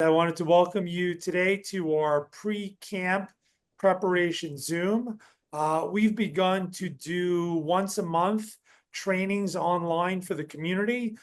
I wanted to welcome you today to our pre-camp preparation Zoom. We've begun to do once a month trainings online for the community.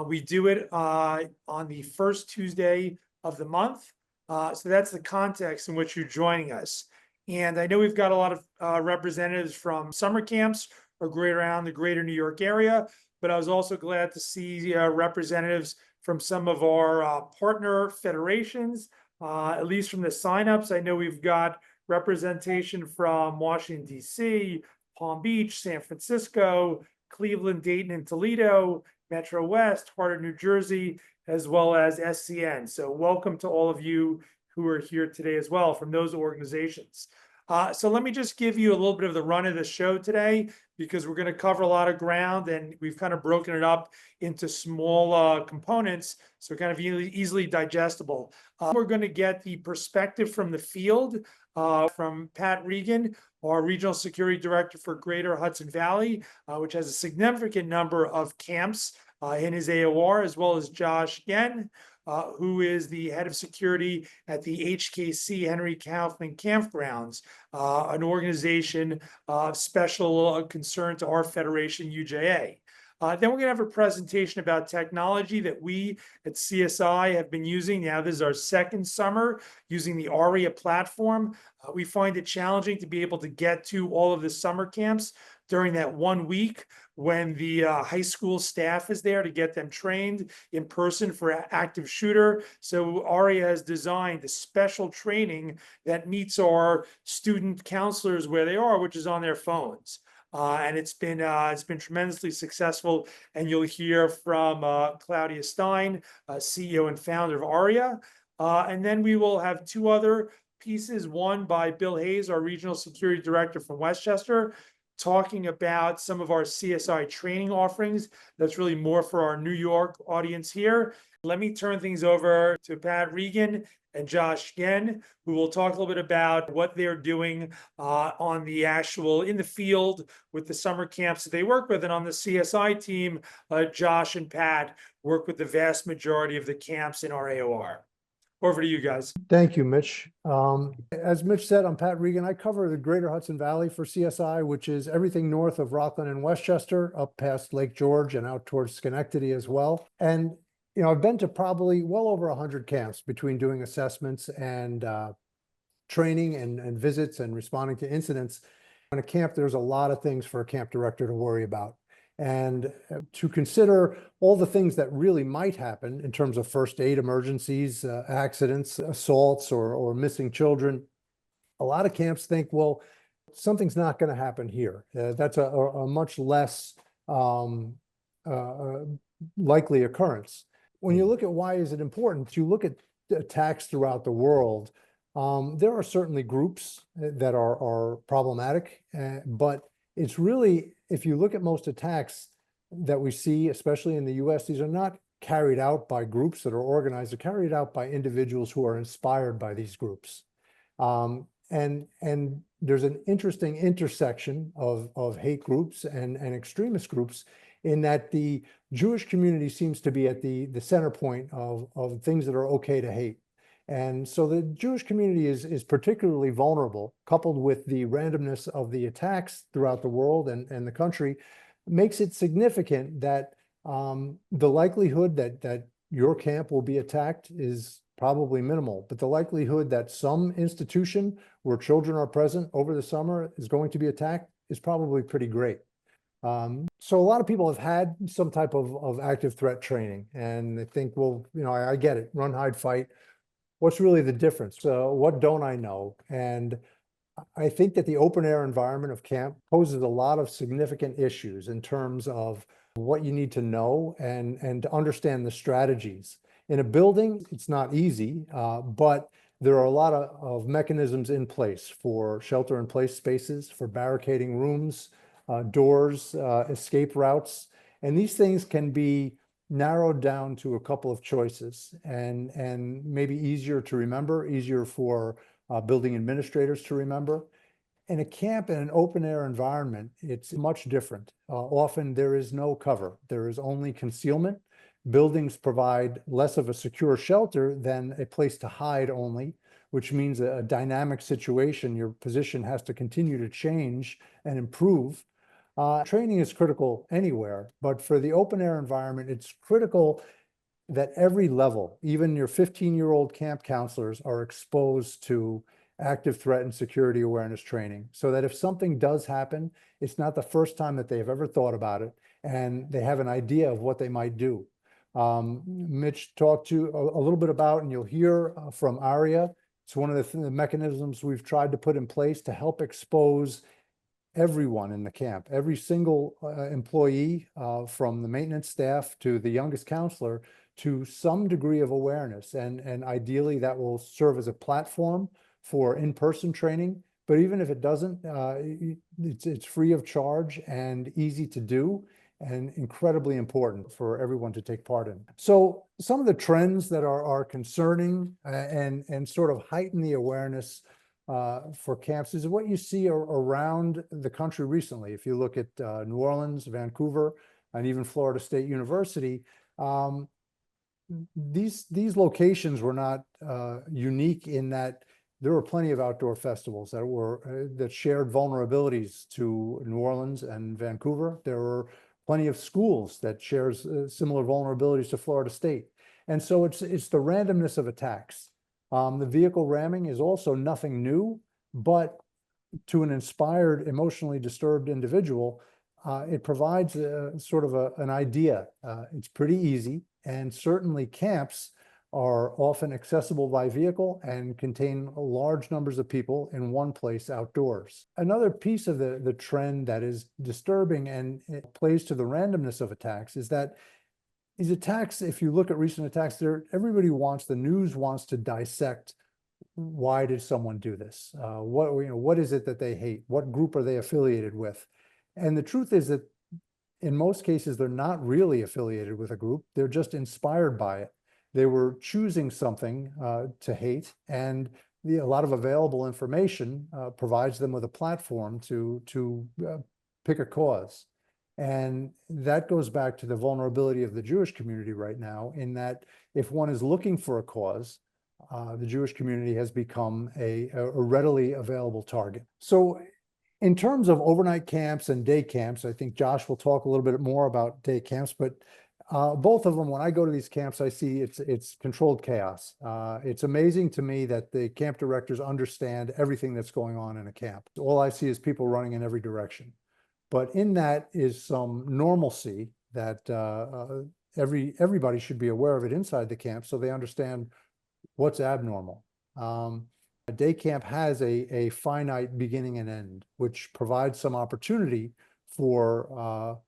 We do it on the first Tuesday of the month. So that's the context in which you're joining us. And I know we've got a lot of representatives from summer camps or around the greater New York area, but I was also glad to see representatives from some of our partner federations, at least from the signups. I know we've got representation from Washington, D.C., Palm Beach, San Francisco, Cleveland, Dayton, and Toledo, Metro West, Heart of New Jersey, as well as SCN. So welcome to all of you who are here today as well from those organizations. So let me just give you a little bit of the run of the show today, because we're going to cover a lot of ground and we've kind of broken it up into small components, so kind of easily digestible. We're going to get the perspective from the field from Pat Regan, our Regional Security Director for Greater Hudson Valley, which has a significant number of camps in his AOR, as well as Josh Yen, who is the head of security at the HKC Henry Kaufman Campgrounds, an organization of special concern to our federation, UJA. Then we're going to have a presentation about technology that we at CSI have been using. Now, this is our second summer using the ARIA platform. We find it challenging to be able to get to all of the summer camps during that 1 week when the high school staff is there to get them trained in person for active shooter. So ARIA has designed a special training that meets our student counselors where they are, which is on their phones. And it's been tremendously successful. And you'll hear from Claudia Stein, CEO and founder of ARIA. And then we will have two other pieces, one by Bill Hayes, our Regional Security Director from Westchester, talking about some of our CSI training offerings. That's really more for our New York audience here. Let me turn things over to Pat Regan and Josh Yen, who will talk a little bit about what they're doing on the actual, in the field with the summer camps that they work with. And on the CSI team, Josh and Pat work with the vast majority of the camps in our AOR. Over to you guys. Thank you, Mitch. As Mitch said, I'm Pat Regan. I cover the greater Hudson Valley for CSI, which is everything north of Rockland and Westchester, up past Lake George and out towards Schenectady as well. And, you know, I've been to probably well over 100 camps between doing assessments and training and visits and responding to incidents. On a camp, there's a lot of things for a camp director to worry about. And to consider all the things that really might happen in terms of first aid emergencies, accidents, assaults, or missing children. A lot of camps think, well, something's not going to happen here. That's a much less likely occurrence. When you look at why is it important, you look at attacks throughout the world. There are certainly groups that are problematic, but it's really, if you look at most attacks that we see, especially in the US, these are not carried out by groups that are organized. They're carried out by individuals who are inspired by these groups. And there's an interesting intersection of hate groups and extremist groups, in that the Jewish community seems to be at the center point of things that are okay to hate. And so the Jewish community is particularly vulnerable, coupled with the randomness of the attacks throughout the world and the country, makes it significant that the likelihood that your camp will be attacked is probably minimal. But the likelihood that some institution where children are present over the summer is going to be attacked is probably pretty great. So a lot of people have had some type of active threat training, and they think, well, you know, I get it, run, hide, fight. What's really the difference? What don't I know? And I think that the open air environment of camp poses a lot of significant issues in terms of what you need to know and to understand the strategies. In a building, it's not easy, but there are a lot of mechanisms in place for shelter-in-place spaces, for barricading rooms, doors, escape routes. And these things can be narrowed down to a couple of choices and maybe easier to remember, easier for building administrators to remember. In a camp, in an open air environment, it's much different. Often there is no cover. There is only concealment. Buildings provide less of a secure shelter than a place to hide only, which means a dynamic situation. Your position has to continue to change and improve. Training is critical anywhere, but for the open air environment, it's critical that every level, even your 15-year-old camp counselors, are exposed to active threat and security awareness training, so that if something does happen, it's not the first time that they've ever thought about it, and they have an idea of what they might do. Mitch talked to you a little bit about, and you'll hear from Aria. It's one of the mechanisms we've tried to put in place to help expose everyone in the camp, every single employee, from the maintenance staff to the youngest counselor, to some degree of awareness. And ideally that will serve as a platform for in-person training. But even if it doesn't, it's free of charge and easy to do, and incredibly important for everyone to take part in. So some of the trends that are concerning and sort of heighten the awareness for camps is what you see around the country recently. If you look at New Orleans, Vancouver, and even Florida State University, these locations were not unique in that there were plenty of outdoor festivals that shared vulnerabilities to New Orleans and Vancouver. There were plenty of schools that shares similar vulnerabilities to Florida State. And so it's the randomness of attacks. The vehicle ramming is also nothing new, but to an inspired, emotionally disturbed individual, it provides sort of an idea. It's pretty easy, and certainly camps are often accessible by vehicle and contain large numbers of people in one place outdoors. Another piece of the trend that is disturbing, and it plays to the randomness of attacks, is that these attacks, if you look at recent attacks, the news wants to dissect, why did someone do this? What is it that they hate? What group are they affiliated with? And the truth is that in most cases, they're not really affiliated with a group. They're just inspired by it. They were choosing something to hate, and a lot of available information provides them with a platform to pick a cause. And that goes back to the vulnerability of the Jewish community right now, in that if one is looking for a cause, the Jewish community has become a readily available target. So in terms of overnight camps and day camps, I think Josh will talk a little bit more about day camps, but both of them, when I go to these camps, I see it's controlled chaos. It's amazing to me that the camp directors understand everything that's going on in a camp. All I see is people running in every direction. But in that is some normalcy that everybody should be aware of it inside the camp, so they understand what's abnormal. A day camp has a finite beginning and end, which provides some opportunity for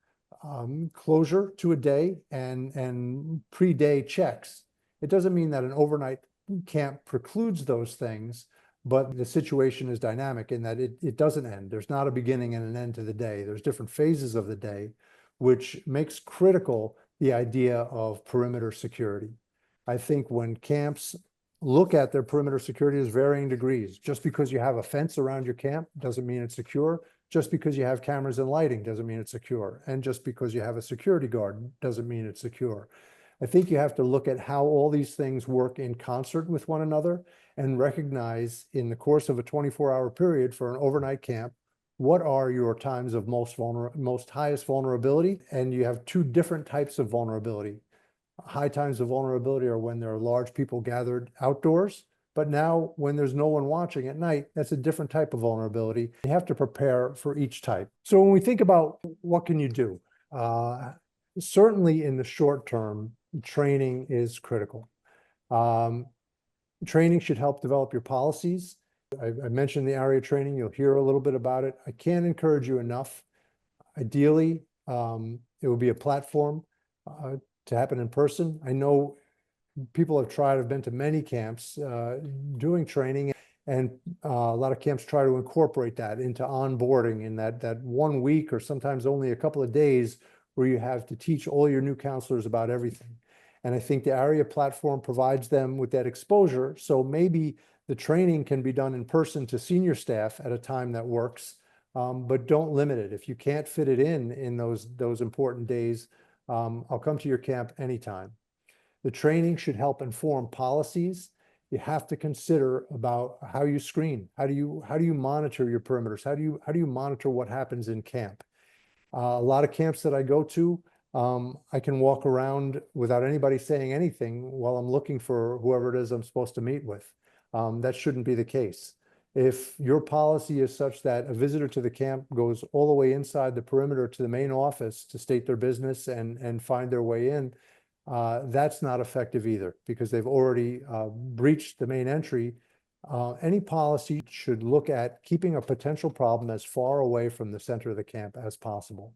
closure to a day and pre-day checks. It doesn't mean that an overnight camp precludes those things, but the situation is dynamic in that it doesn't end. There's not a beginning and an end to the day. There's different phases of the day, which makes critical the idea of perimeter security. I think when camps look at their perimeter security as varying degrees, just because you have a fence around your camp doesn't mean it's secure. Just because you have cameras and lighting doesn't mean it's secure. And just because you have a security guard doesn't mean it's secure. I think you have to look at how all these things work in concert with one another and recognize in the course of a 24-hour period for an overnight camp, what are your times of most highest vulnerability? And you have two different types of vulnerability. High times of vulnerability are when there are large people gathered outdoors, but now when there's no one watching at night, that's a different type of vulnerability. You have to prepare for each type. So when we think about what can you do, certainly in the short term, training is critical. Training should help develop your policies. I mentioned the ARIA training. You'll hear a little bit about it. I can't encourage you enough. Ideally, it would be a platform to happen in person. I know people have tried, I've been to many camps doing training, and a lot of camps try to incorporate that into onboarding in that 1 week or sometimes only a couple of days where you have to teach all your new counselors about everything. And I think the ARIA platform provides them with that exposure. So maybe the training can be done in person to senior staff at a time that works, but don't limit it. If you can't fit it in those important days, I'll come to your camp anytime. The training should help inform policies. You have to consider about how you screen. How do you monitor your perimeters? How do you monitor what happens in camp? A lot of camps that I go to, I can walk around without anybody saying anything while I'm looking for whoever it is I'm supposed to meet with. That shouldn't be the case. If your policy is such that a visitor to the camp goes all the way inside the perimeter to the main office to state their business and find their way in, that's not effective either, because they've already breached the main entry. Any policy should look at keeping a potential problem as far away from the center of the camp as possible.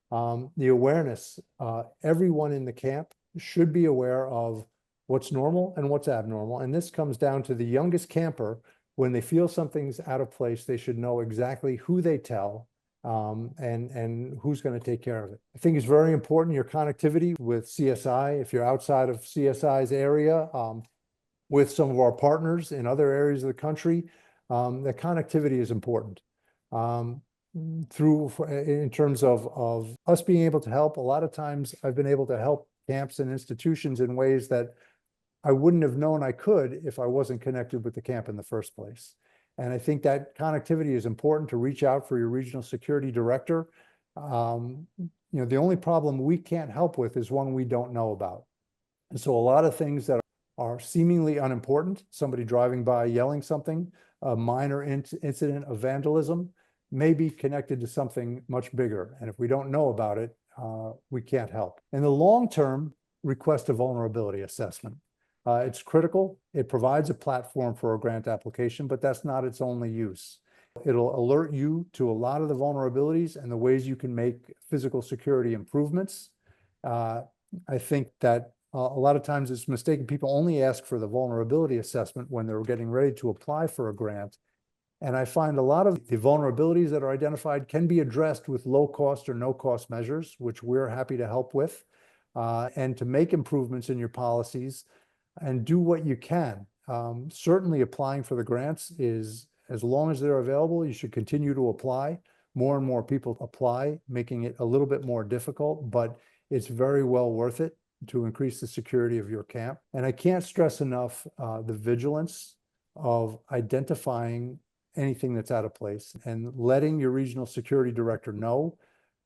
The awareness, everyone in the camp should be aware of what's normal and what's abnormal. And this comes down to the youngest camper. When they feel something's out of place, they should know exactly who they tell and who's going to take care of it. I think it's very important, your connectivity with CSI. If you're outside of CSI's area, with some of our partners in other areas of the country, the connectivity is important. In terms of us being able to help, a lot of times I've been able to help camps and institutions in ways that I wouldn't have known I could if I wasn't connected with the camp in the first place. And I think that connectivity is important to reach out for your regional security director. The only problem we can't help with is one we don't know about. And so a lot of things that are seemingly unimportant, somebody driving by yelling something, a minor incident of vandalism, may be connected to something much bigger. And if we don't know about it, we can't help. In the long term, request a vulnerability assessment. It's critical. It provides a platform for a grant application, but that's not its only use. It'll alert you to a lot of the vulnerabilities and the ways you can make physical security improvements. I think that a lot of times it's mistaken. People only ask for the vulnerability assessment when they're getting ready to apply for a grant. And I find a lot of the vulnerabilities that are identified can be addressed with low cost or no cost measures, which we're happy to help with, and to make improvements in your policies and do what you can. Certainly applying for the grants is, as long as they're available, you should continue to apply. More and more people apply, making it a little bit more difficult, but it's very well worth it to increase the security of your camp. And I can't stress enough the vigilance of identifying anything that's out of place and letting your regional security director know,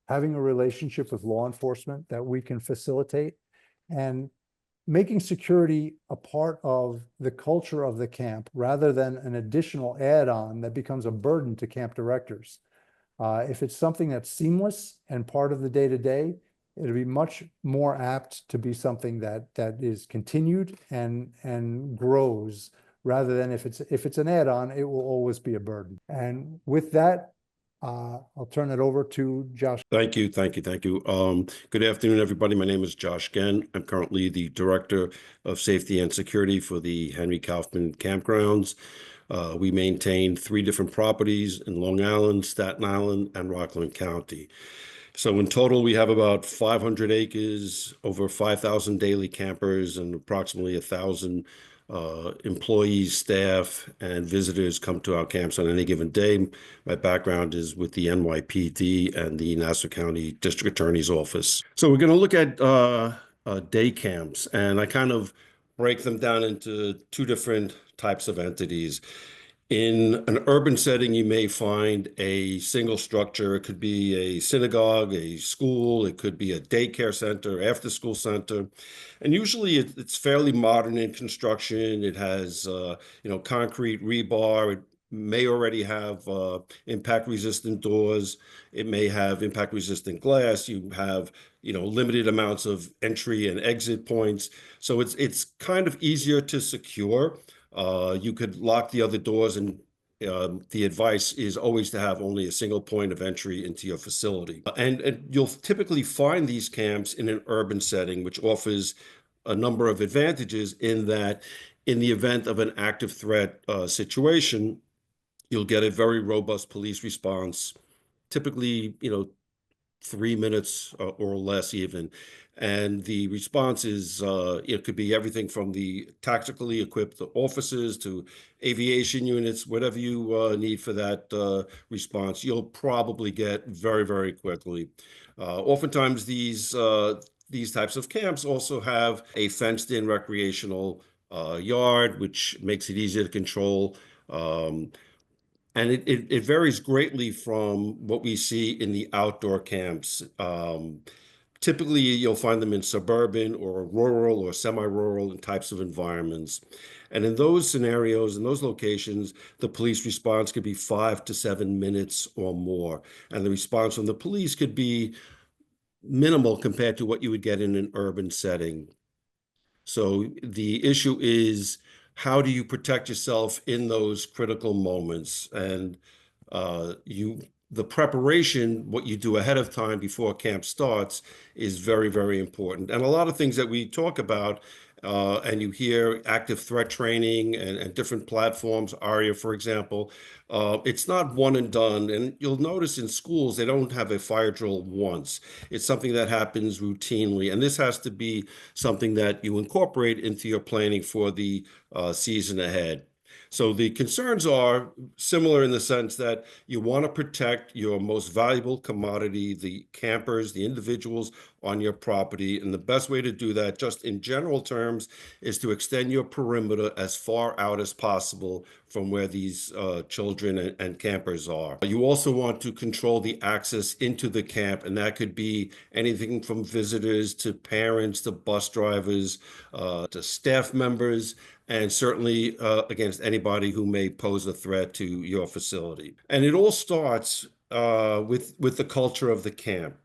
having a relationship with law enforcement that we can facilitate, and making security a part of the culture of the camp rather than an additional add-on that becomes a burden to camp directors. If it's something that's seamless and part of the day-to-day, it'll be much more apt to be something that is continued and grows, rather than if it's an add-on, it will always be a burden. And with that, I'll turn it over to Josh. Thank you. Good afternoon, everybody. My name is Josh Genn. I'm currently the Director of Safety and Security for the Henry Kaufman Campgrounds. We maintain 3 different properties in Long Island, Staten Island, and Rockland County. So in total, we have about 500 acres, over 5,000 daily campers, and approximately 1,000 employees, staff, and visitors come to our camps on any given day. My background is with the NYPD and the Nassau County District Attorney's Office. So we're going to look at day camps, and I kind of break them down into 2 different types of entities. In an urban setting, you may find a single structure. It could be a synagogue, a school, it could be a daycare center, after-school center. And usually it's fairly modern in construction. It has, concrete rebar. It may already have impact-resistant doors. It may have impact-resistant glass. You have, limited amounts of entry and exit points. So it's kind of easier to secure. You could lock the other doors, and the advice is always to have only a single point of entry into your facility. And you'll typically find these camps in an urban setting, which offers a number of advantages in that in the event of an active threat situation, you'll get a very robust police response, typically, 3 minutes or less even. And the response is, it could be everything from the tactically equipped officers to aviation units, whatever you need for that response, you'll probably get very, very quickly. Oftentimes these these types of camps also have a fenced-in recreational yard, which makes it easier to control. And it varies greatly from what we see in the outdoor camps. Typically, you'll find them in suburban or rural or semi-rural types of environments. And in those scenarios, in those locations, the police response could be 5 to 7 minutes or more. And the response from the police could be minimal compared to what you would get in an urban setting. So the issue is, how do you protect yourself in those critical moments? And the preparation, what you do ahead of time before camp starts, is very, very important. And a lot of things that we talk about, and you hear active threat training and different platforms, ARIA, for example, it's not one and done. And you'll notice in schools, they don't have a fire drill once. It's something that happens routinely. And this has to be something that you incorporate into your planning for the season ahead. So the concerns are similar in the sense that you want to protect your most valuable commodity, the campers, the individuals on your property. And the best way to do that, just in general terms, is to extend your perimeter as far out as possible from where these children and campers are. You also want to control the access into the camp, and that could be anything from visitors to parents to bus drivers to staff members, and certainly against anybody who may pose a threat to your facility. And it all starts with the culture of the camp.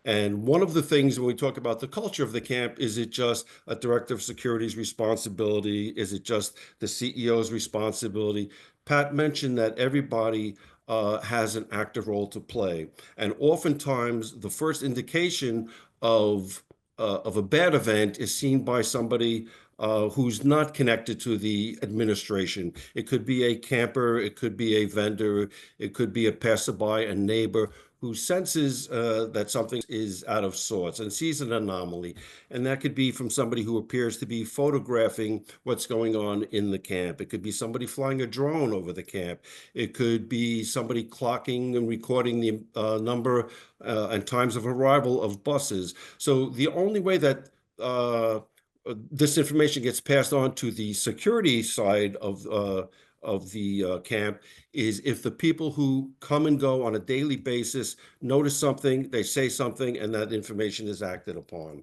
And one of the things when we talk about the culture of the camp, is it just a director of security's responsibility? Is it just the CEO's responsibility? Pat mentioned that everybody has an active role to play. And oftentimes the first indication of a bad event is seen by somebody who's not connected to the administration. It could be a camper, it could be a vendor, it could be a passerby, a neighbor who senses that something is out of sorts and sees an anomaly. And that could be from somebody who appears to be photographing what's going on in the camp. It could be somebody flying a drone over the camp. It could be somebody clocking and recording the number and times of arrival of buses. So the only way that this information gets passed on to the security side of the camp is if the people who come and go on a daily basis notice something, they say something, and that information is acted upon.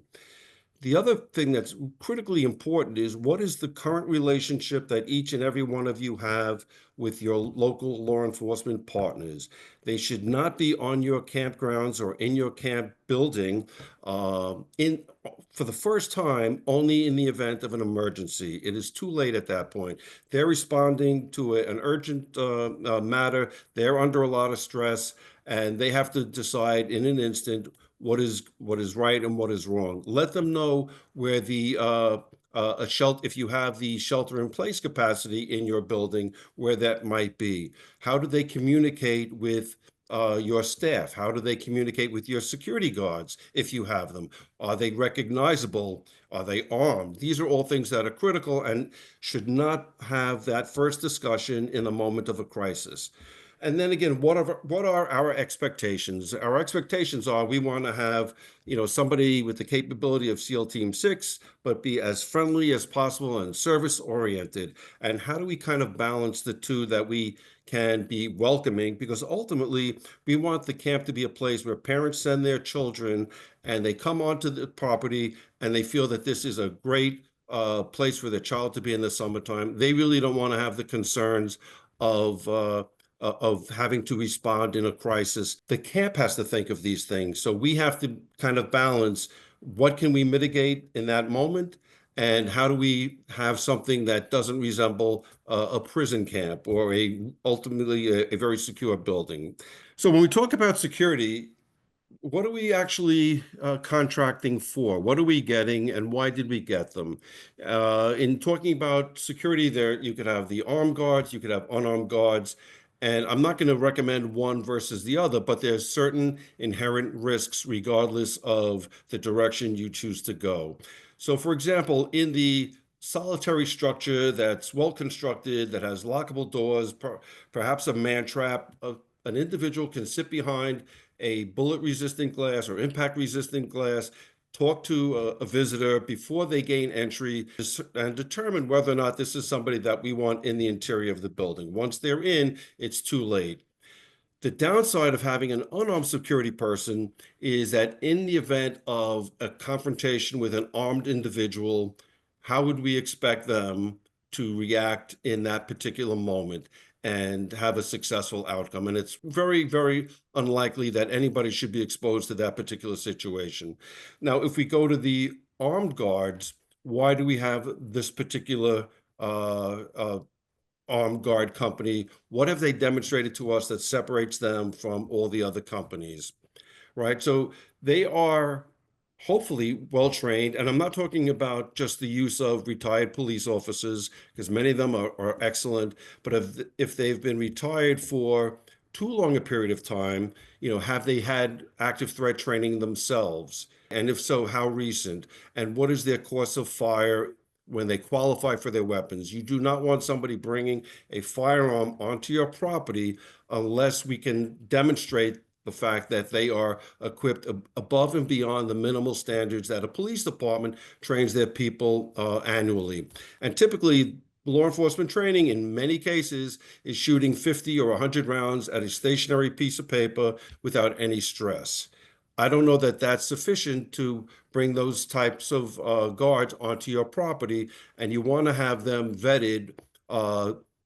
The other thing that's critically important is, what is the current relationship that each and every one of you have with your local law enforcement partners? They should not be on your campgrounds or in your camp building for the first time only in the event of an emergency. It is too late at that point. They're responding to an urgent matter. They're under a lot of stress, and they have to decide in an instant what is right and what is wrong. Let them know where the if you have the shelter in place capacity in your building, where that might be. How do they communicate with your staff? How do they communicate with your security guards if you have them? Are they recognizable? Are they armed? These are all things that are critical and should not have that first discussion in a moment of a crisis. And then again, what are our expectations? Our expectations are, we want to have, somebody with the capability of SEAL Team 6, but be as friendly as possible and service oriented. And how do we kind of balance the two, that we can be welcoming? Because ultimately we want the camp to be a place where parents send their children and they come onto the property and they feel that this is a great place for their child to be in the summertime. They really don't want to have the concerns of having to respond in a crisis. The camp has to think of these things. So we have to kind of balance, what can we mitigate in that moment, and how do we have something that doesn't resemble a prison camp or ultimately a very secure building. So when we talk about security, what are we actually contracting for? What are we getting, and why did we get them? In talking about security, there you could have the armed guards, you could have unarmed guards, and I'm not going to recommend one versus the other, but there's certain inherent risks regardless of the direction you choose to go. So for example, in the solitary structure that's well constructed, that has lockable doors, perhaps a man trap, an individual can sit behind a bullet resistant glass or impact resistant glass, talk to a visitor before they gain entry and determine whether or not this is somebody that we want in the interior of the building. Once they're in, it's too late. The downside of having an unarmed security person is that in the event of a confrontation with an armed individual, how would we expect them to react in that particular moment and have a successful outcome? And it's very, very unlikely that anybody should be exposed to that particular situation. Now, if we go to the armed guards, why do we have this particular armed guard company? What have they demonstrated to us that separates them from all the other companies, right? So they are hopefully well trained, and I'm not talking about just the use of retired police officers, because many of them are excellent, but if they've been retired for too long a period of time, have they had active threat training themselves? And if so, how recent? And what is their course of fire when they qualify for their weapons? You do not want somebody bringing a firearm onto your property unless we can demonstrate the fact that they are equipped above and beyond the minimal standards that a police department trains their people annually. And typically, law enforcement training in many cases is shooting 50 or 100 rounds at a stationary piece of paper without any stress. I don't know that that's sufficient to bring those types of guards onto your property, and you want to have them vetted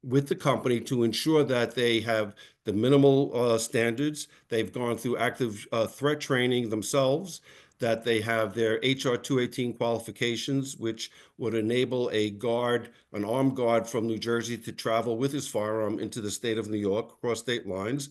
with the company to ensure that they have the minimal standards, they've gone through active threat training themselves, that they have their HR 218 qualifications, which would enable a guard, an armed guard from New Jersey, to travel with his firearm into the state of New York, across state lines.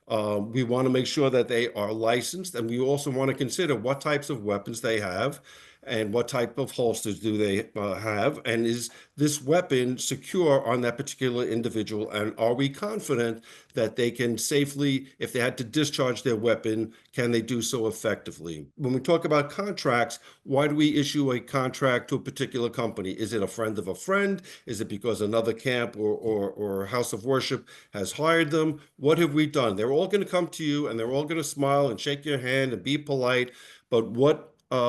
We want to make sure that they are licensed, and we also want to consider what types of weapons they have and what type of holsters do they have, and is this weapon secure on that particular individual, and are we confident that they can safely, if they had to discharge their weapon, can they do so effectively? When we talk about contracts, why do we issue a contract to a particular company? Is it a friend of a friend? Is it because another camp or house of worship has hired them? What have we done? They're all going to come to you and they're all going to smile and shake your hand and be polite, but what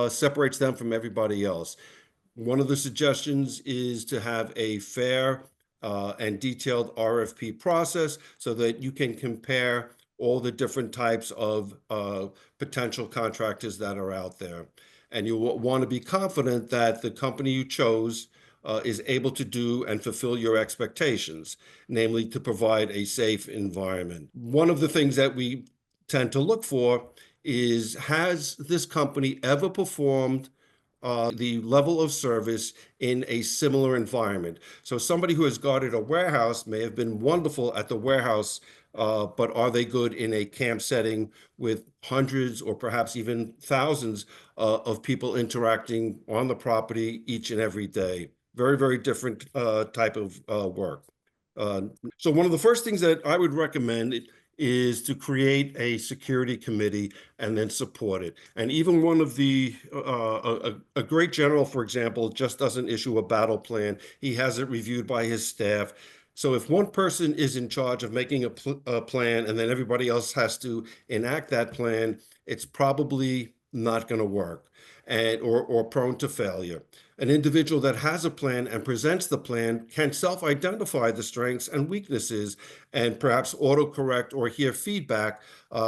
separates them from everybody else? One of the suggestions is to have a fair and detailed RFP process so that you can compare all the different types of potential contractors that are out there. And you want to be confident that the company you chose is able to do and fulfill your expectations, namely to provide a safe environment. One of the things that we tend to look for is, has this company ever performed the level of service in a similar environment? So somebody who has guarded a warehouse may have been wonderful at the warehouse, but are they good in a camp setting with hundreds or perhaps even thousands of people interacting on the property each and every day? Very, very different type of work. So one of the first things that I would recommend is to create a security committee and then support it. And even one of the, a great general, for example, just doesn't issue a battle plan. He has it reviewed by his staff. So if one person is in charge of making a plan and then everybody else has to enact that plan, it's probably not going to work, and or prone to failure. An individual that has a plan and presents the plan can self-identify the strengths and weaknesses and perhaps autocorrect or hear feedback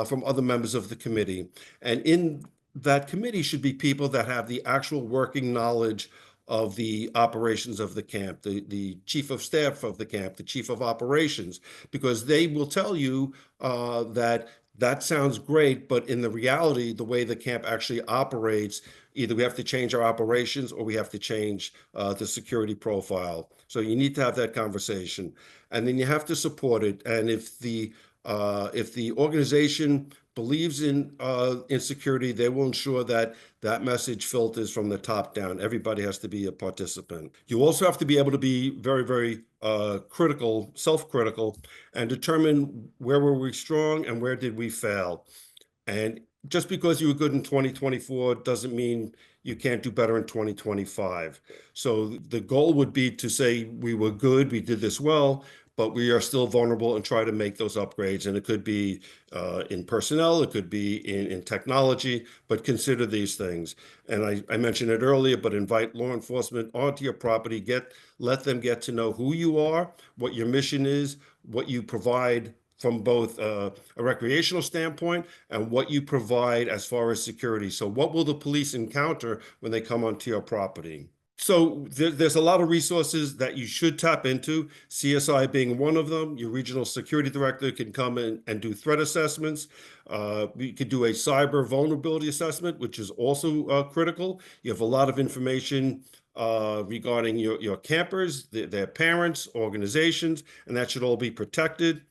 from other members of the committee. And in that committee should be people that have the actual working knowledge of the operations of the camp, the chief of staff of the camp, the chief of operations, because they will tell you that sounds great, but in the reality, the way the camp actually operates, either we have to change our operations or we have to change the security profile. So you need to have that conversation, and then you have to support it. And if the organization believes in security, they will ensure that that message filters from the top down. Everybody has to be a participant. You also have to be able to be very, very critical, self-critical, and determine where were we strong and where did we fail. And just because you were good in 2024 doesn't mean you can't do better in 2025. So the goal would be to say we were good, we did this well, but we are still vulnerable, and try to make those upgrades. And it could be in personnel, it could be in technology, but consider these things. And I mentioned it earlier, but invite law enforcement onto your property, let them get to know who you are, what your mission is, what you provide from both a recreational standpoint and what you provide as far as security. So what will the police encounter when they come onto your property? So there's a lot of resources that you should tap into, CSI being one of them. Your regional security director can come in and do threat assessments. We could do a cyber vulnerability assessment, which is also critical. You have a lot of information regarding your campers, their parents, organizations, and that should all be protected.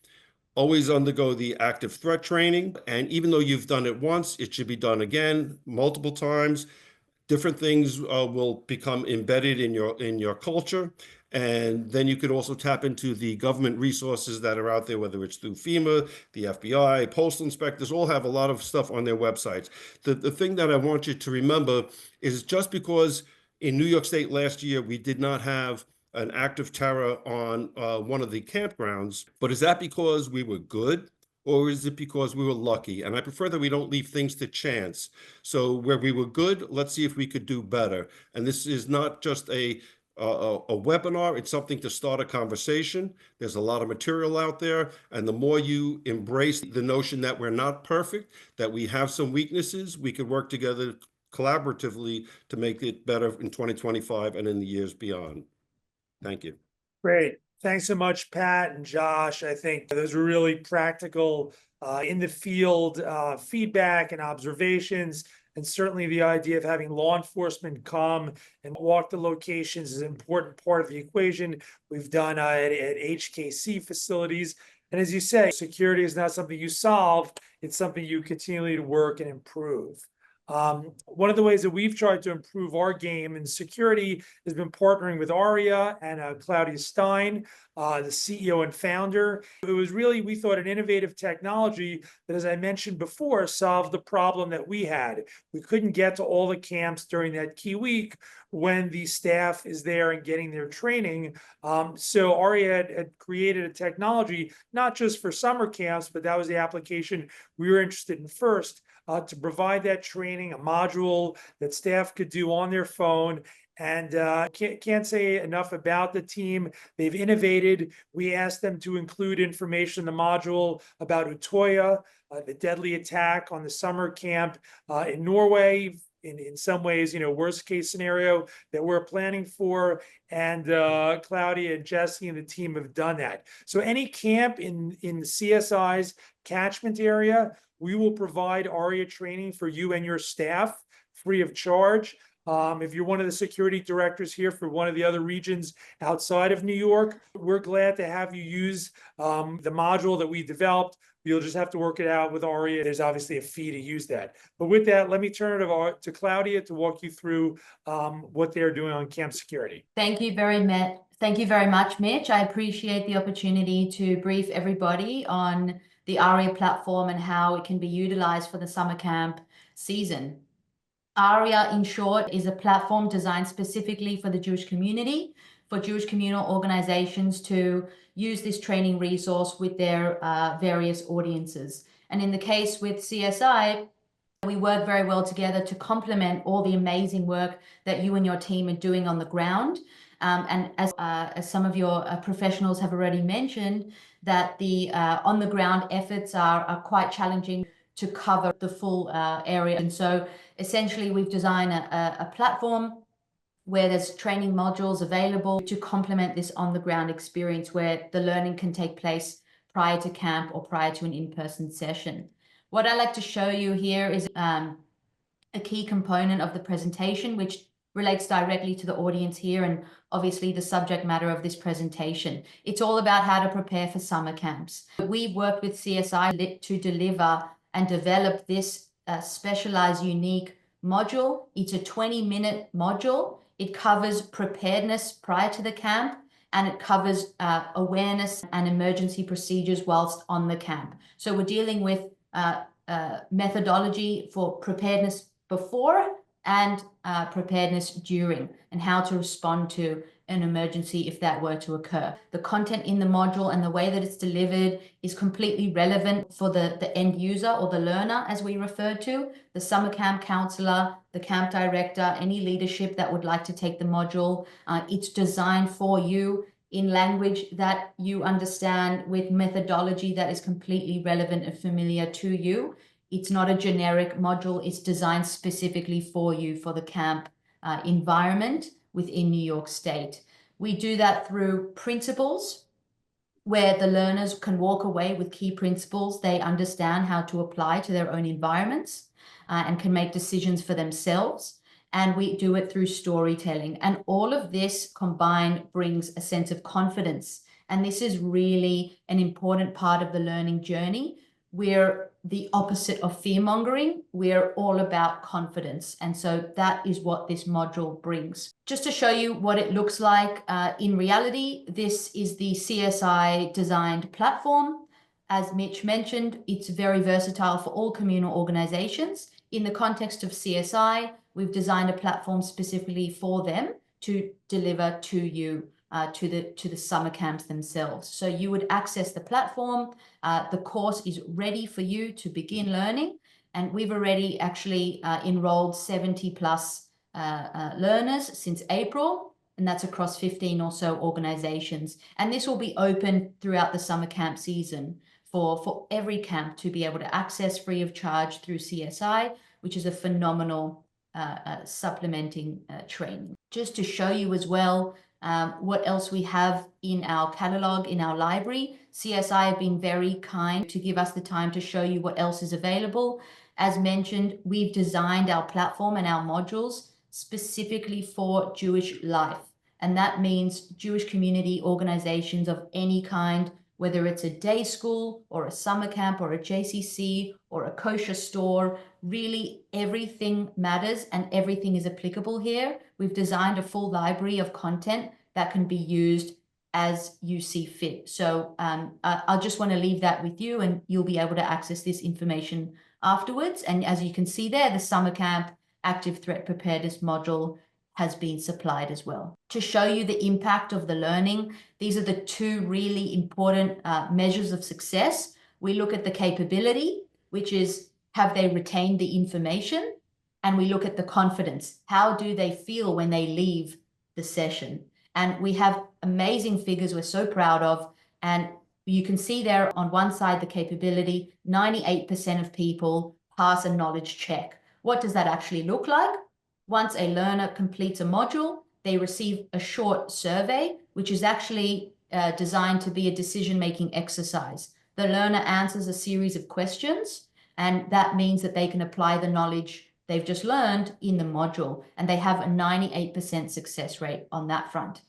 Always undergo the active threat training. And even though you've done it once, it should be done again multiple times. Different things will become embedded in your culture. And then you could also tap into the government resources that are out there, whether it's through FEMA, the FBI, postal inspectors, all have a lot of stuff on their websites. The thing that I want you to remember is just because in New York State last year, we did not have an act of terror on one of the campgrounds, but is that because we were good? Or is it because we were lucky? And I prefer that we don't leave things to chance. So where we were good, let's see if we could do better. And this is not just a webinar, it's something to start a conversation. There's a lot of material out there. And the more you embrace the notion that we're not perfect, that we have some weaknesses, we could work together collaboratively to make it better in 2025 and in the years beyond. Thank you. Great. Thanks so much, Pat and Josh. I think those were really practical in the field feedback and observations. And certainly the idea of having law enforcement come and walk the locations is an important part of the equation. We've done at HKC facilities. And as you say, security is not something you solve. It's something you continually to work and improve. One of the ways that we've tried to improve our game in security has been partnering with Aria and Claudia Stein, the CEO and founder. It was really, we thought, an innovative technology that, as I mentioned before, solved the problem that we had. We couldn't get to all the camps during that key week when the staff is there and getting their training. So Aria had created a technology, not just for summer camps, but that was the application we were interested in first. To provide that training, a module that staff could do on their phone. And can't say enough about the team. They've innovated. We asked them to include information in the module about Utoya, the deadly attack on the summer camp in Norway. In some ways, worst case scenario that we're planning for. And Claudia and Jesse and the team have done that. So any camp in the CSI's catchment area, we will provide ARIA training for you and your staff free of charge. If you're one of the security directors here for one of the other regions outside of New York, we're glad to have you use the module that we developed. You'll just have to work it out with Aria. There's obviously a fee to use that. But with that, let me turn it to Claudia to walk you through what they're doing on camp security. Thank you very much, Mitch. I appreciate the opportunity to brief everybody on the ARIA platform and how it can be utilized for the summer camp season. ARIA, in short, is a platform designed specifically for the Jewish community, for Jewish communal organizations to use this training resource with their various audiences. And in the case with CSI, we work very well together to complement all the amazing work that you and your team are doing on the ground. And as some of your professionals have already mentioned, that the on-the-ground efforts are quite challenging to cover the full area. And so essentially we've designed a platform where there's training modules available to complement this on-the-ground experience where the learning can take place prior to camp or prior to an in-person session. What I'd like to show you here is a key component of the presentation, which relates directly to the audience here and obviously the subject matter of this presentation. It's all about how to prepare for summer camps. We've worked with CSI to deliver and develop this specialized, unique module. It's a 20-minute module. It covers preparedness prior to the camp, and it covers awareness and emergency procedures whilst on the camp. So we're dealing with methodology for preparedness before and preparedness during, and how to respond to an emergency if that were to occur. The content in the module and the way that it's delivered is completely relevant for the end user, or the learner as we refer to, the summer camp counselor, the camp director, any leadership that would like to take the module. It's designed for you in language that you understand, with methodology that is completely relevant and familiar to you. It's not a generic module. It's designed specifically for you, for the camp environment within New York State. We do that through principles, where the learners can walk away with key principles they understand how to apply to their own environments, and can make decisions for themselves. And we do it through storytelling. And all of this combined brings a sense of confidence. And this is really an important part of the learning journey. We're the opposite of fear-mongering. We're all about confidence. And so that is what this module brings. Just to show you what it looks like in reality, this is the CSI designed platform. As Mitch mentioned, it's very versatile for all communal organizations. In the context of CSI, we've designed a platform specifically for them to deliver to you, to the summer camps themselves. So you would access the platform. The course is ready for you to begin learning. And we've already actually enrolled 70 plus learners since April. And that's across 15 or so organizations. And this will be open throughout the summer camp season for every camp to be able to access free of charge through CSI, which is a phenomenal supplementing training. Just to show you as well what else we have in our catalog, in our library, CSI have been very kind to give us the time to show you what else is available. As mentioned, we've designed our platform and our modules specifically for Jewish life. And that means Jewish community organizations of any kind, whether it's a day school or a summer camp or a JCC or a kosher store. Really everything matters and everything is applicable here. We've designed a full library of content that can be used as you see fit. So I'll just want to leave that with you, and you'll be able to access this information afterwards. And as you can see there, the summer camp active threat preparedness module has been supplied as well. To show you the impact of the learning, these are the two really important measures of success. We look at the capability, which is, have they retained the information? And we look at the confidence. How do they feel when they leave the session? And we have amazing figures we're so proud of. And you can see there on one side, the capability, 98% of people pass a knowledge check. What does that actually look like? Once a learner completes a module, they receive a short survey, which is actually designed to be a decision-making exercise. The learner answers a series of questions, and that means that they can apply the knowledge they've just learned in the module, and they have a 98% success rate on that front.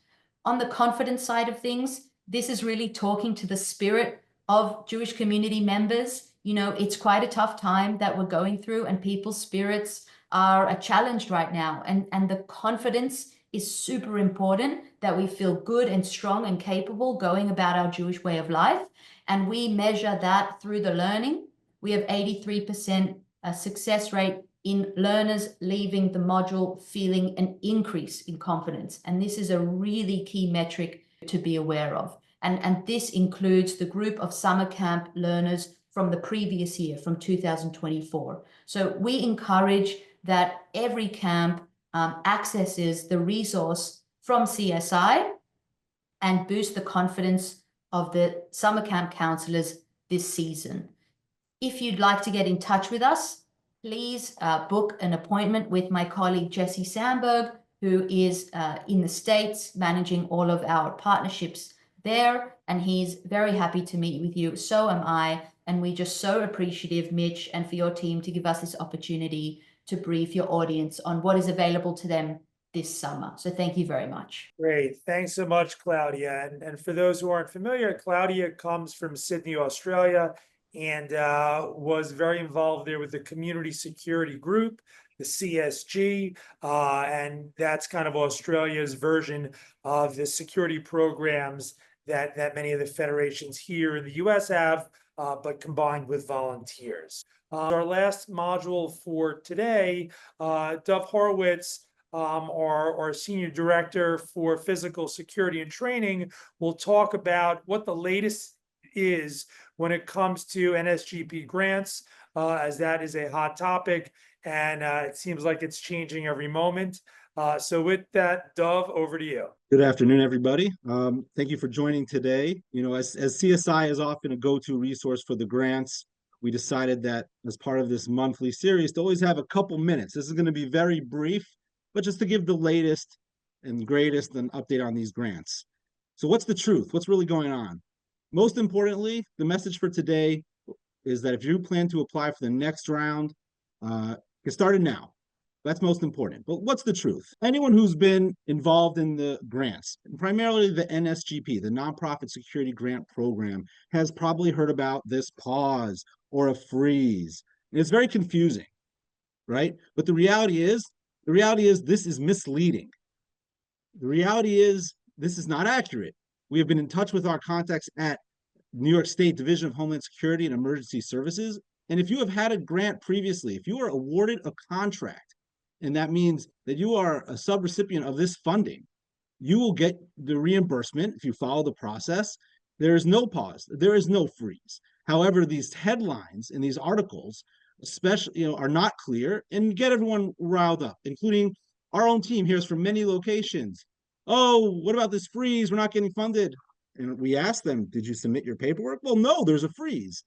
On the confidence side of things, this is really talking to the spirit of Jewish community members. You know, it's quite a tough time that we're going through, and people's spirits are challenged right now. And the confidence is super important, that we feel good and strong and capable going about our Jewish way of life. And we measure that through the learning. We have 83% success rate in learners leaving the module feeling an increase in confidence. And this is a really key metric to be aware of. And this includes the group of summer camp learners from the previous year, from 2024. So we encourage that every camp accesses the resource from CSI and boost the confidence of the summer camp counselors this season. If you'd like to get in touch with us, please book an appointment with my colleague Jesse Sandberg, who is in the States managing all of our partnerships there, and he's very happy to meet with you. So am I, and we're just so appreciative, Mitch, and for your team to give us this opportunity to brief your audience on what is available to them this summer. So thank you very much. Great. Thanks so much, Claudia. And for those who aren't familiar, Claudia comes from Sydney, Australia, and was very involved there with the community security group, the CSG, and that's kind of Australia's version of the security programs that many of the federations here in the US have but combined with volunteers. Our last module for today, Dov Horowitz, our Senior Director for Physical Security and Training, will talk about what the latest is when it comes to NSGP grants, as that is a hot topic, and it seems like it's changing every moment. So with that, Dov, over to you. Good afternoon, everybody. Thank you for joining today. You know, as CSI is often a go-to resource for the grants, we decided that as part of this monthly series to always have a couple minutes. This is going to be very brief, but just to give the latest and greatest and update on these grants. So what's the truth? What's really going on? Most importantly, the message for today is that if you plan to apply for the next round, get started now. That's most important. But what's the truth? Anyone who's been involved in the grants, primarily the NSGP, the Nonprofit Security Grant Program, has probably heard about this pause or a freeze. And it's very confusing, right? But the reality is this is misleading. The reality is this is not accurate. We have been in touch with our contacts at New York State Division of Homeland Security and Emergency Services. And if you have had a grant previously, if you are awarded a contract, and that means that you are a subrecipient of this funding, you will get the reimbursement if you follow the process. There is no pause. There is no freeze. However, these headlines in these articles, especially, are not clear and get everyone riled up, including our own team hears from many locations. Oh, what about this freeze? We're not getting funded. And we asked them, did you submit your paperwork? Well, no, there's a freeze.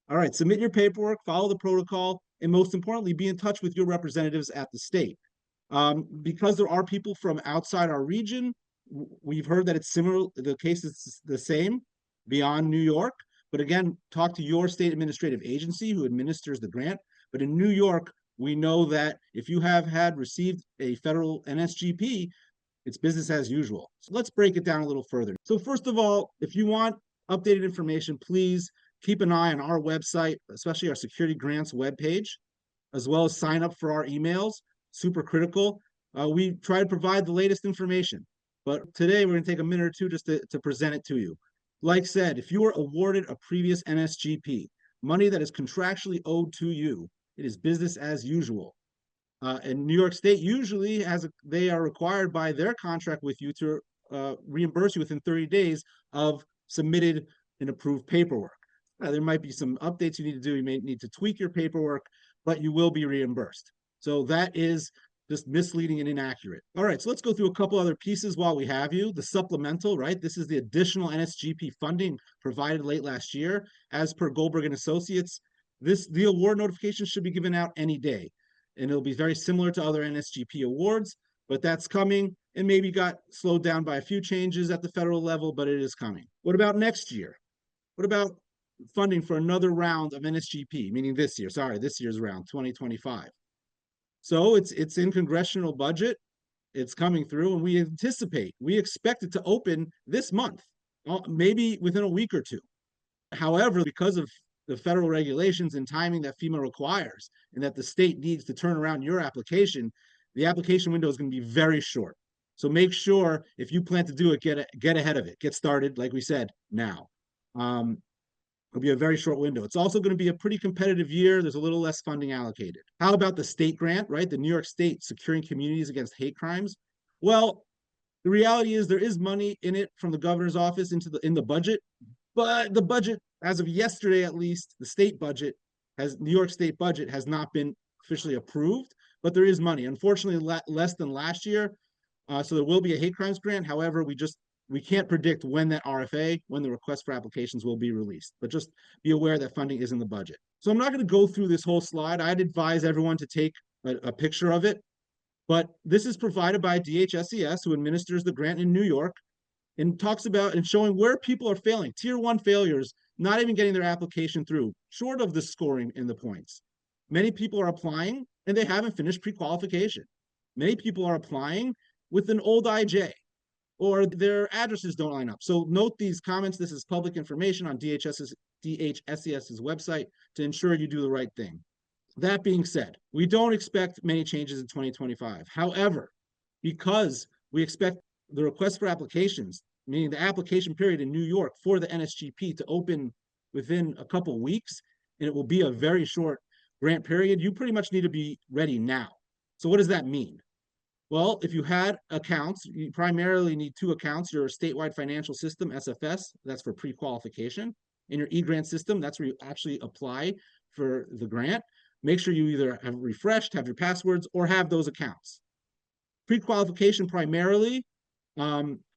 All right, submit your paperwork, follow the protocol, and most importantly, be in touch with your representatives at the state. Because there are people from outside our region, we've heard that it's similar, the case is the same beyond New York. But again, talk to your state administrative agency who administers the grant. But in New York, we know that if you have received a federal NSGP, it's business as usual. So let's break it down a little further. So first of all, if you want updated information, please keep an eye on our website, especially our security grants webpage, as well as sign up for our emails. Super critical. We try to provide the latest information, but today we're going to take a minute or two just to present it to you. Like said, if you were awarded a previous NSGP, money that is contractually owed to you, it is business as usual. And New York State usually they are required by their contract with you to reimburse you within 30 days of submitted and approved paperwork. There might be some updates you need to do. You may need to tweak your paperwork, but you will be reimbursed. So that is just misleading and inaccurate. All right, so let's go through a couple other pieces while we have you. The supplemental, right? This is the additional NSGP funding provided late last year. As per Goldberg and Associates, the award notification should be given out any day. And it'll be very similar to other NSGP awards, but that's coming and maybe got slowed down by a few changes at the federal level, but it is coming. What about next year? What about funding for another round of NSGP, meaning this year's round, 2025. So it's in congressional budget. It's coming through, and we expect it to open this month, maybe within a week or two. However, because of the federal regulations and timing that FEMA requires, and that the state needs to turn around your application, the application window is going to be very short. So make sure if you plan to do it, get ahead of it, get started, like we said, now. It'll be a very short window. It's also going to be a pretty competitive year. There's a little less funding allocated. How about the state grant, right? The New York State Securing Communities Against Hate Crimes. Well, the reality is there is money in it from the governor's office in the budget, but the budget, as of yesterday at least, the state budget New York State budget has not been officially approved, but there is money. Unfortunately, less than last year. So there will be a hate crimes grant. However, we can't predict when that RFA, when the request for applications will be released, but just be aware that funding is in the budget. So I'm not going to go through this whole slide. I'd advise everyone to take a picture of it, but this is provided by DHSES, who administers the grant in New York, and talks about and showing where people are failing. Tier 1 failures, not even getting their application through, short of the scoring in the points. Many people are applying and they haven't finished pre-qualification. Many people are applying with an old IJ, or their addresses don't line up. So note these comments. This is public information on DHSES's website to ensure you do the right thing. That being said, we don't expect many changes in 2025. However, because we expect the request for applications, meaning the application period in New York for the NSGP to open within a couple weeks, and it will be a very short grant period, you pretty much need to be ready now. So what does that mean? Well, if you had accounts, you primarily need 2 accounts, your statewide financial system, SFS, that's for pre-qualification, and your e-grant system, that's where you actually apply for the grant. Make sure you either have refreshed, have your passwords, or have those accounts. Pre-qualification primarily,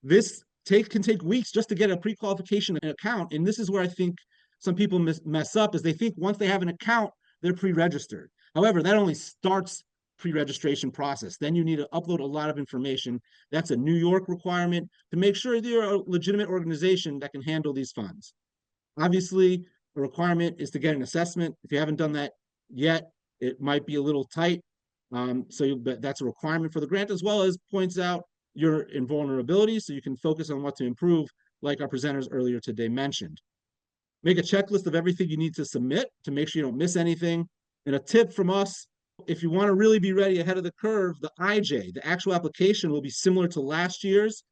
this can take weeks just to get a pre-qualification account, and this is where I think some people mess up, is they think once they have an account, they're pre-registered. However, that only starts pre-registration process. Then you need to upload a lot of information. That's a New York requirement to make sure you're a legitimate organization that can handle these funds. Obviously, the requirement is to get an assessment. If you haven't done that yet, it might be a little tight. But that's a requirement for the grant, as well as points out your invulnerability so you can focus on what to improve, like our presenters earlier today mentioned. Make a checklist of everything you need to submit to make sure you don't miss anything. And a tip from us, if you want to really be ready ahead of the curve, the IJ, the actual application, will be similar to last year's.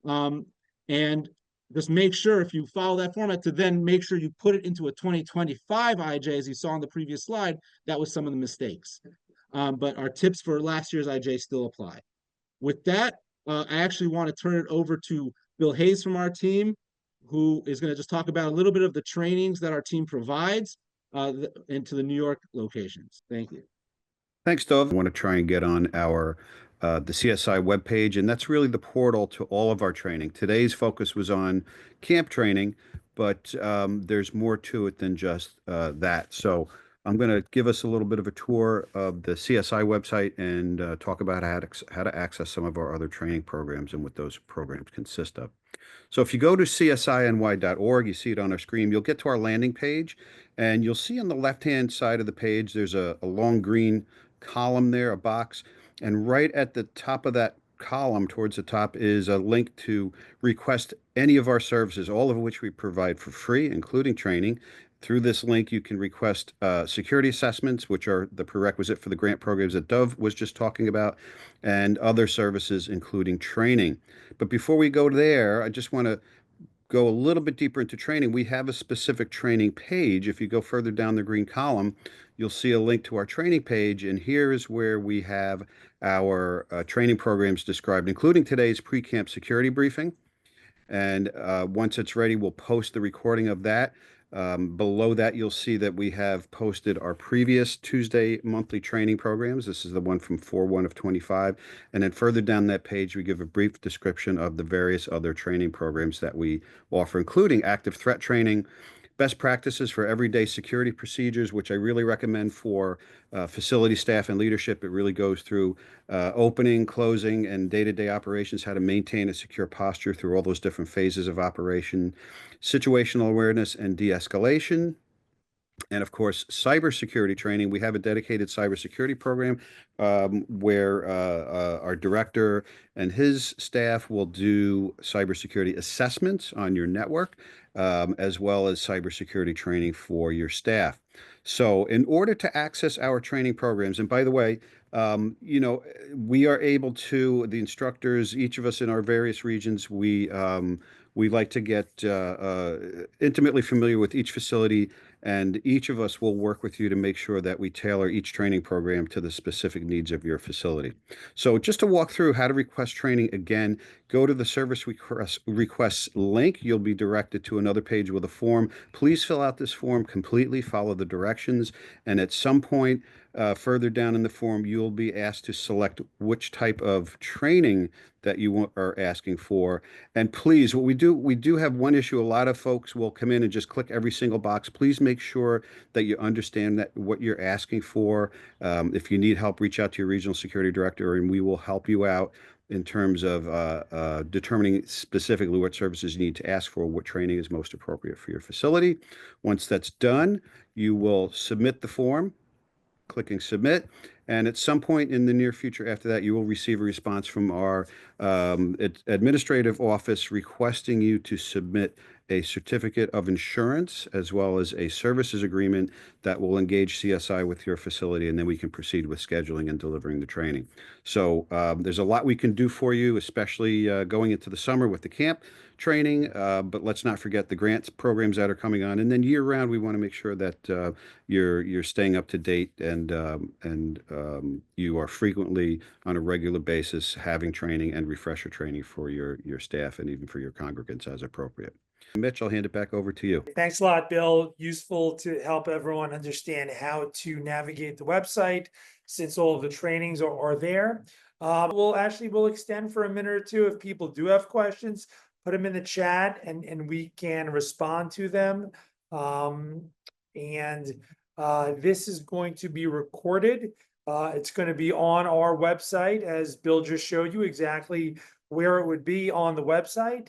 And just make sure, if you follow that format, to then make sure you put it into a 2025 IJ, as you saw on the previous slide. That was some of the mistakes. But our tips for last year's IJ still apply. With that, I actually want to turn it over to Bill Hayes from our team, who is going to just talk about a little bit of the trainings that our team provides into the New York locations. Thank you. Thanks, Dov. I want to try and get on our the CSI webpage, and that's really the portal to all of our training. Today's focus was on camp training, but there's more to it than just that. So I'm going to give us a little bit of a tour of the CSI website and talk about how to access some of our other training programs and what those programs consist of. So if you go to CSI-NY.org, you see it on our screen, you'll get to our landing page, and you'll see on the left-hand side of the page, there's a long green column there, a box, and right at the top of that column towards the top is a link to request any of our services, all of which we provide for free, including training. Through this link, you can request security assessments, which are the prerequisite for the grant programs that Dov was just talking about, and other services, including training. But before we go there, I just want to go a little bit deeper into training. We have a specific training page. If you go further down the green column, you'll see a link to our training page, and here is where we have our training programs described, including today's pre-camp security briefing. And once it's ready, we'll post the recording of that. Below that, you'll see that we have posted our previous Tuesday monthly training programs. This is the one from 4/1 of 25. And then further down that page, we give a brief description of the various other training programs that we offer, including active threat training, best practices for everyday security procedures, which I really recommend for facility staff and leadership. It really goes through opening, closing, and day-to-day operations, how to maintain a secure posture through all those different phases of operation, situational awareness and de-escalation, and of course, cybersecurity training. We have a dedicated cybersecurity program where our director and his staff will do cybersecurity assessments on your network, as well as cybersecurity training for your staff. So in order to access our training programs, and by the way, we are able to, the instructors, each of us in our various regions, we like to get intimately familiar with each facility, and each of us will work with you to make sure that we tailor each training program to the specific needs of your facility. So just to walk through how to request training again, go to the service requests link. You'll be directed to another page with a form. Please fill out this form completely, follow the directions, and at some point further down in the form, you'll be asked to select which type of training that you are asking for. And please, what we do have one issue. A lot of folks will come in and just click every single box. Please make sure that you understand that what you're asking for. If you need help, reach out to your regional security director, and we will help you out in terms of determining specifically what services you need to ask for, what training is most appropriate for your facility. Once that's done, you will submit the form, clicking submit, and at some point in the near future after that, you will receive a response from our administrative office requesting you to submit a certificate of insurance as well as a services agreement that will engage CSI with your facility, and then we can proceed with scheduling and delivering the training. So there's a lot we can do for you, especially going into the summer with the camp training, but let's not forget the grants programs that are coming on, and then year round we want to make sure that you're staying up to date and you are frequently on a regular basis having training and refresher training for your staff and even for your congregants as appropriate. Mitch, I'll hand it back over to you. Thanks a lot, Bill. Useful to help everyone understand how to navigate the website since all of the trainings are there. We'll extend for a minute or two. If people do have questions, put them in the chat and we can respond to them. This is going to be recorded. It's going to be on our website, as Bill just showed you exactly where it would be on the website.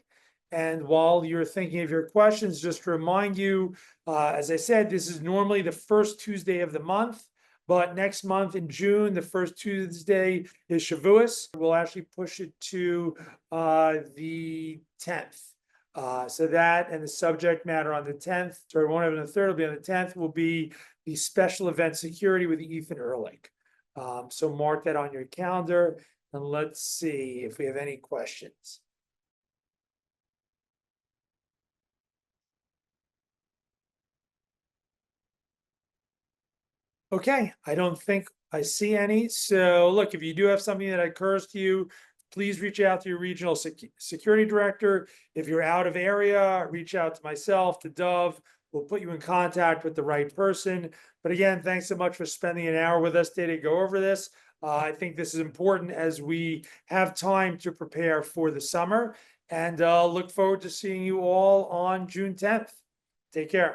And while you're thinking of your questions, just to remind you, as I said, this is normally the first Tuesday of the month, but next month in June, the first Tuesday is Shavuos. We'll actually push it to the 10th. So that and the subject matter on the 10th, sorry, won't have it on the 3rd, it'll be on the 10th, will be the special event security with Ethan Ehrlich. So mark that on your calendar and let's see if we have any questions. Okay, I don't think I see any. So look, if you do have something that occurs to you, please reach out to your regional security director. If you're out of area, reach out to myself, to Dove. We'll put you in contact with the right person. But again, thanks so much for spending an hour with us today to go over this. I think this is important as we have time to prepare for the summer, and look forward to seeing you all on June 10th. Take care.